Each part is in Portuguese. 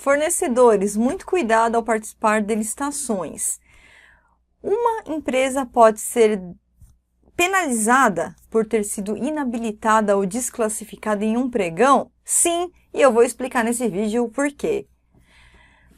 Fornecedores, muito cuidado ao participar de licitações. Uma empresa pode ser penalizada por ter sido inabilitada ou desclassificada em um pregão? Sim, e eu vou explicar nesse vídeo o porquê.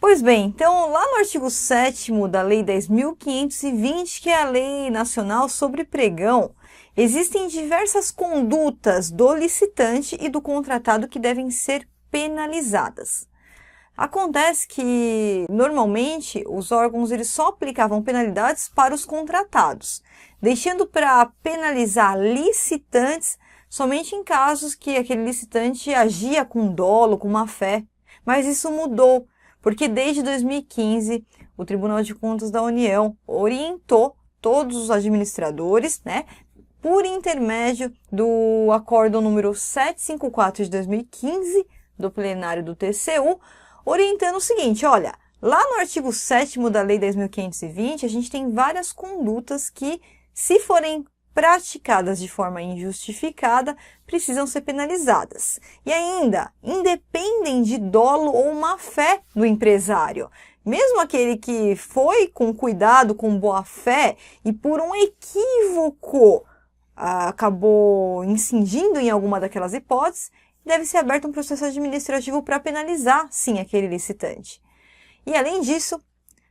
Pois bem, então lá no artigo 7º da Lei 10.520, que é a Lei Nacional sobre Pregão, existem diversas condutas do licitante e do contratado que devem ser penalizadas. Acontece que, normalmente, os órgãos eles só aplicavam penalidades para os contratados, deixando para penalizar licitantes somente em casos que aquele licitante agia com dolo, com má fé. Mas isso mudou, porque desde 2015, o Tribunal de Contas da União orientou todos os administradores, por intermédio do Acórdão número 754 de 2015, do plenário do TCU, orientando o seguinte, olha, lá no artigo 7º da Lei 10.520, a gente tem várias condutas que, se forem praticadas de forma injustificada, precisam ser penalizadas. E ainda, independem de dolo ou má-fé do empresário. Mesmo aquele que foi com cuidado, com boa-fé, e por um equívoco acabou incidindo em alguma daquelas hipóteses, deve ser aberto um processo administrativo para penalizar, sim, aquele licitante. E, além disso,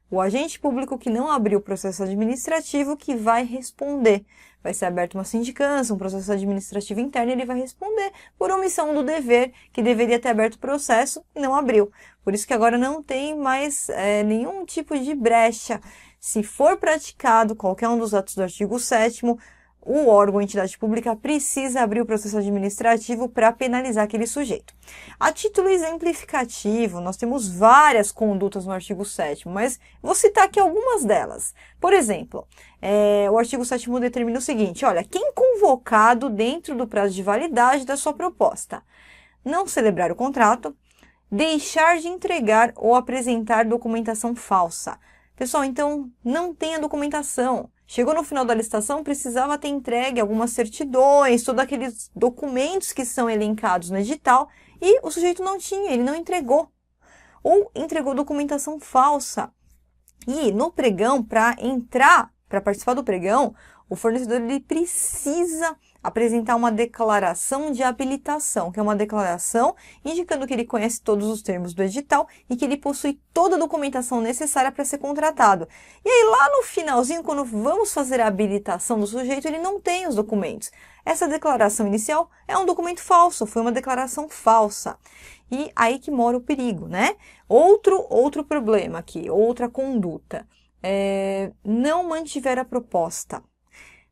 o agente público que não abriu o processo administrativo que vai responder. Vai ser aberta uma sindicância, um processo administrativo interno, e ele vai responder por omissão do dever, que deveria ter aberto o processo e não abriu. Por isso que agora não tem mais nenhum tipo de brecha. Se for praticado qualquer um dos atos do artigo 7º, o órgão, a entidade pública, precisa abrir o processo administrativo para penalizar aquele sujeito. A título exemplificativo, nós temos várias condutas no artigo 7º, mas vou citar aqui algumas delas. Por exemplo, o artigo 7º determina o seguinte, olha, quem convocado dentro do prazo de validade da sua proposta não celebrar o contrato, deixar de entregar ou apresentar documentação falsa. Pessoal, então, não tenha documentação. Chegou no final da licitação, precisava ter entregue algumas certidões, todos aqueles documentos que são elencados no edital, e o sujeito não tinha, ele não entregou. Ou entregou documentação falsa. E no pregão, para participar do pregão, o fornecedor ele precisa apresentar uma declaração de habilitação, que é uma declaração indicando que ele conhece todos os termos do edital e que ele possui toda a documentação necessária para ser contratado. E aí lá no finalzinho, quando vamos fazer a habilitação do sujeito, ele não tem os documentos. Essa declaração inicial é um documento falso, foi uma declaração falsa. E aí que mora o perigo, né? Outro problema aqui, outra conduta, não mantiver a proposta.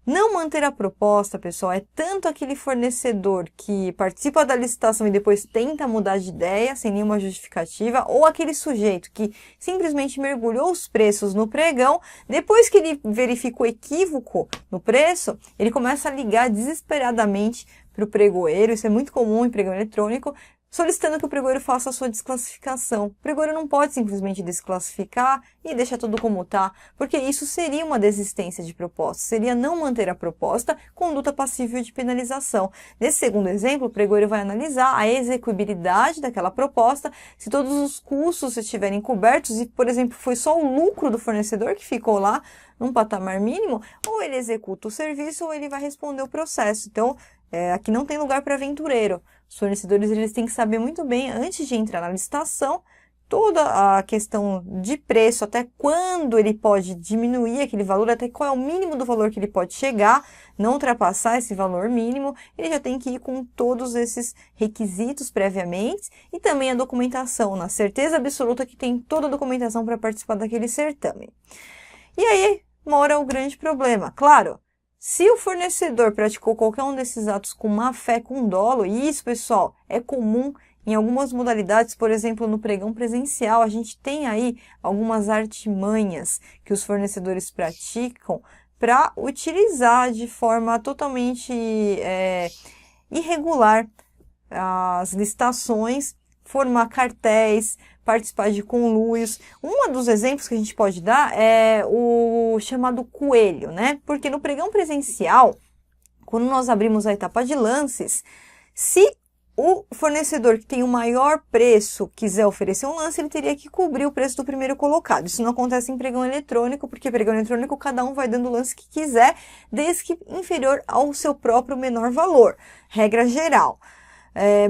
Não manter a proposta, pessoal, é tanto aquele fornecedor que participa da licitação e depois tenta mudar de ideia sem nenhuma justificativa, ou aquele sujeito que simplesmente mergulhou os preços no pregão, depois que ele verifica o equívoco no preço, ele começa a ligar desesperadamente para o pregoeiro, isso é muito comum em pregão eletrônico, solicitando que o pregoeiro faça a sua desclassificação. O pregoeiro não pode simplesmente desclassificar e deixar tudo como está, porque isso seria uma desistência de proposta, seria não manter a proposta, conduta passível de penalização. Nesse segundo exemplo, o pregoeiro vai analisar a execuibilidade daquela proposta, se todos os custos estiverem cobertos e, por exemplo, foi só o lucro do fornecedor que ficou lá num patamar mínimo, ou ele executa o serviço ou ele vai responder o processo. Então, aqui não tem lugar para aventureiro. Os fornecedores eles têm que saber muito bem, antes de entrar na licitação, toda a questão de preço, até quando ele pode diminuir aquele valor, até qual é o mínimo do valor que ele pode chegar, não ultrapassar esse valor mínimo, ele já tem que ir com todos esses requisitos previamente e também a documentação, na certeza absoluta que tem toda a documentação para participar daquele certame. E aí mora o grande problema, claro. Se o fornecedor praticou qualquer um desses atos com má fé, com dolo, e isso, pessoal, é comum em algumas modalidades, por exemplo, no pregão presencial, a gente tem aí algumas artimanhas que os fornecedores praticam para utilizar de forma totalmente irregular as licitações, formar cartéis, participar de conluios. Um dos exemplos que a gente pode dar é o chamado coelho, né? Porque no pregão presencial, quando nós abrimos a etapa de lances, se o fornecedor que tem o maior preço quiser oferecer um lance, ele teria que cobrir o preço do primeiro colocado. Isso não acontece em pregão eletrônico, porque pregão eletrônico cada um vai dando o lance que quiser, desde que inferior ao seu próprio menor valor. Regra geral.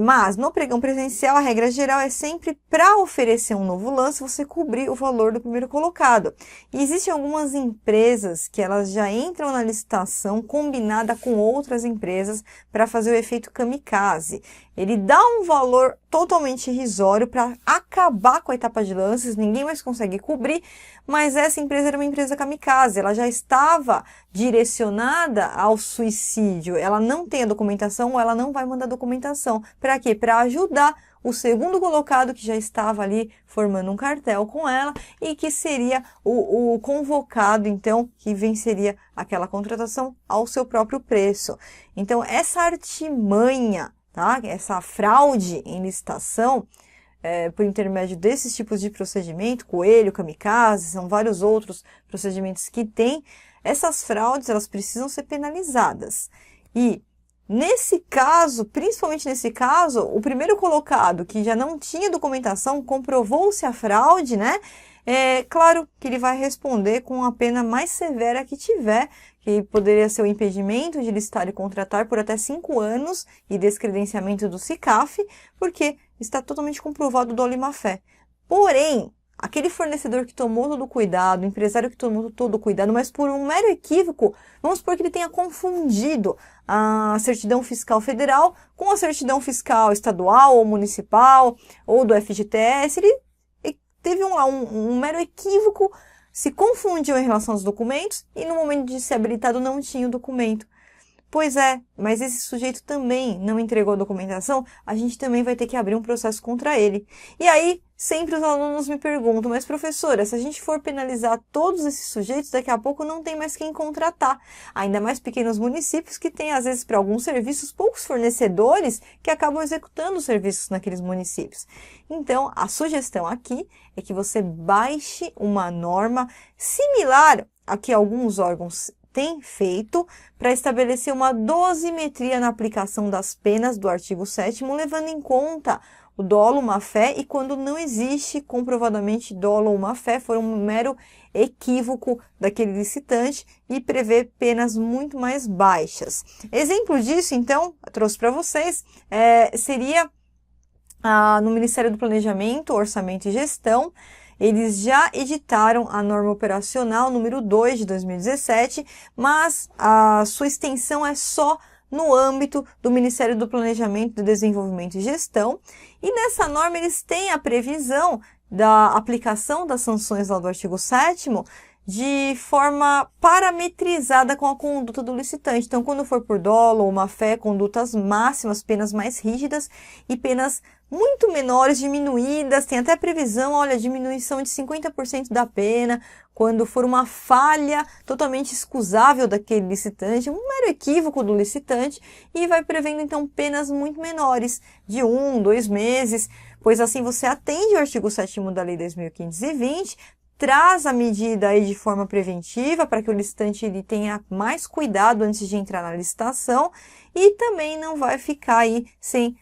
Mas no pregão presencial, a regra geral é sempre para oferecer um novo lance, você cobrir o valor do primeiro colocado. E existem algumas empresas que elas já entram na licitação combinada com outras empresas para fazer o efeito kamikaze. Ele dá um valor totalmente irrisório para acabar com a etapa de lances, ninguém mais consegue cobrir, mas essa empresa era uma empresa kamikaze, ela já estava direcionada ao suicídio, ela não tem a documentação ou ela não vai mandar documentação. Para quê? Para ajudar o segundo colocado que já estava ali formando um cartel com ela e que seria o convocado, então, que venceria aquela contratação ao seu próprio preço. Então, essa artimanha, tá? Essa fraude em licitação, por intermédio desses tipos de procedimento, coelho, kamikaze, são vários outros procedimentos que tem, essas fraudes, elas precisam ser penalizadas. E, nesse caso, principalmente nesse caso, o primeiro colocado, que já não tinha documentação, comprovou-se a fraude, né? Claro que ele vai responder com a pena mais severa que tiver, que poderia ser o impedimento de licitar e contratar por até 5 anos e descredenciamento do SICAF, porque está totalmente comprovado o dolo e má-fé. Porém, aquele fornecedor que tomou todo o cuidado, o empresário que tomou todo o cuidado, mas por um mero equívoco, vamos supor que ele tenha confundido a certidão fiscal federal com a certidão fiscal estadual ou municipal ou do FGTS, ele teve um mero equívoco, se confundiu em relação aos documentos e no momento de ser habilitado não tinha o documento. Pois é, mas esse sujeito também não entregou a documentação, a gente também vai ter que abrir um processo contra ele. E aí, sempre os alunos me perguntam, mas professora, se a gente for penalizar todos esses sujeitos, daqui a pouco não tem mais quem contratar. Ainda mais pequenos municípios que têm, às vezes, para alguns serviços, poucos fornecedores que acabam executando os serviços naqueles municípios. Então, a sugestão aqui é que você baixe uma norma similar a que alguns órgãos tem feito para estabelecer uma dosimetria na aplicação das penas do artigo 7º, levando em conta o dolo, má-fé e quando não existe comprovadamente dolo ou má-fé, for um mero equívoco daquele licitante e prevê penas muito mais baixas. Exemplo disso, então, eu trouxe para vocês, seria no Ministério do Planejamento, Orçamento e Gestão. Eles já editaram a norma operacional número 2 de 2017, mas a sua extensão é só no âmbito do Ministério do Planejamento, do Desenvolvimento e Gestão. E nessa norma eles têm a previsão da aplicação das sanções lá do artigo 7º de forma parametrizada com a conduta do licitante. Então, quando for por dolo ou má-fé, condutas máximas, penas mais rígidas e penas muito menores, diminuídas, tem até previsão, olha, diminuição de 50% da pena, quando for uma falha totalmente excusável daquele licitante, um mero equívoco do licitante, e vai prevendo, então, penas muito menores, de 1, 2 meses, pois assim você atende o artigo 7º da Lei 10.520, traz a medida aí de forma preventiva, para que o licitante ele tenha mais cuidado antes de entrar na licitação, e também não vai ficar aí sem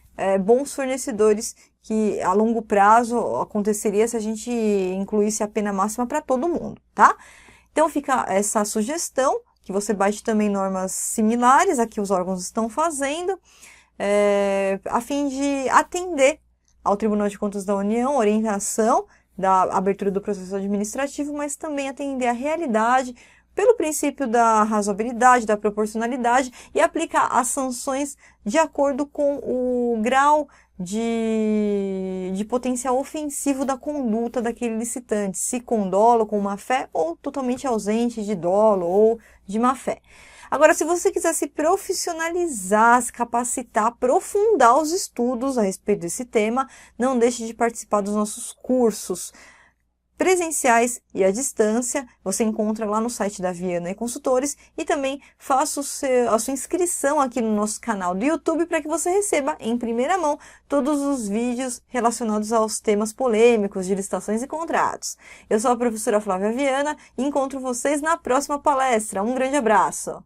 bons fornecedores, que a longo prazo aconteceria se a gente incluísse a pena máxima para todo mundo, tá? Então fica essa sugestão, que você baixe também normas similares a que os órgãos estão fazendo, a fim de atender ao Tribunal de Contas da União, orientação da abertura do processo administrativo, mas também atender à realidade, pelo princípio da razoabilidade, da proporcionalidade, e aplicar as sanções de acordo com o grau de potencial ofensivo da conduta daquele licitante, se com dolo, com má-fé, ou totalmente ausente de dolo ou de má-fé. Agora, se você quiser se profissionalizar, se capacitar, aprofundar os estudos a respeito desse tema, não deixe de participar dos nossos cursos presenciais e à distância. Você encontra lá no site da Viana e Consultores, e também faça a sua inscrição aqui no nosso canal do YouTube para que você receba em primeira mão todos os vídeos relacionados aos temas polêmicos de licitações e contratos. Eu sou a professora Flávia Viana e encontro vocês na próxima palestra. Um grande abraço!